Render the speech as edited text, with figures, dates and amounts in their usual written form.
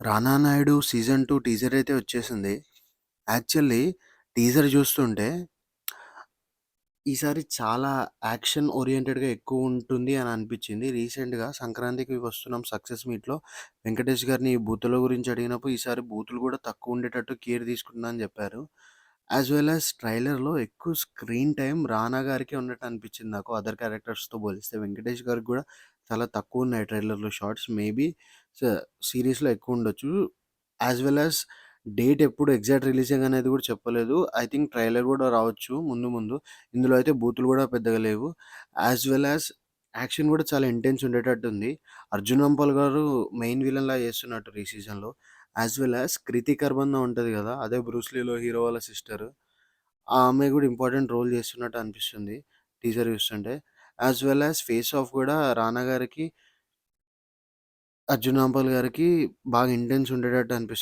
'రానా Naidu' season 2 teaser అయితే వచ్చేసింది. Actually teaser చూస్తుంటే ఈసారి చాలా యాక్షన్ ఓరియెంటెడ్‌గా ఎక్కువుంటుంది అని అనిపిచ్చింది. రీసెంట్‌గా సంక్రాంతికి వస్తున్నాం సక్సెస్ మీట్‌లో వెంకటేష్ గారిని బూతుల గురించి అడిగినప్పుడు ఈసారి బూతులు గూడా తక్కువుండేటట్టు కేర్ తీసుకుంటున్నా అని జెప్పారు. యాస్ వెల్ యాస్ ట్రైలర్‌లో ఎక్కువ స్క్రీన్ టైమ్ రానా గారికే ఉన్నట్టు అనిపిచ్చింది నాకు అదర్ క్యారెక్టర్స్‌తో పోలిస్తే. వెంకటేష్ గారికి గూడా చాలా తక్కువున్నాయి ట్రైలర్‌లో షార్ట్స్. మేబీ స సీరీస్‌లో ఎక్కువుండొచ్చు. యాస్ వెల్ యాస్ డేట్ ఎప్పుడు ఎగ్జాక్ట్ రిలీజింగ్ అనేది గూడా చెప్పలేదు. ఐ థింక్ ట్రైలర్ గూడా రావచ్చు ముందు ముందు. ఇందులో అయితే బూతులు గూడా పెద్దగా లేవు. యాస్ వెల్ యాస్ యాక్షన్ గూడా చాలా ఇంటెన్స్ ఉండేటట్టుంది. 'అర్జున్ రాంపాల్' గారు మెయిన్ విలన్‌లా చేస్తున్నట్టు ఈ సీజన్‌లో. యాస్ వెల్ యాస్ 'కృతి కర్బన' ఉంటది గదా! అదే 'బ్రూస్ లీలో' హీరో వాళ్ళ సిస్టర్. ఆ అమ్మాయి గూడా ఇంపార్టెంట్ రోల్ చేస్తున్నట్టు అనిపిస్తుంది టీజర్ చూస్తుంటే. As well as 'face off' గూడా 'రానా' గారికి, 'అర్జున్ రాంపాల్' గారికి బాగా ఇంటెన్స్ ఉండేటట్టు అనిపిస్తుంది.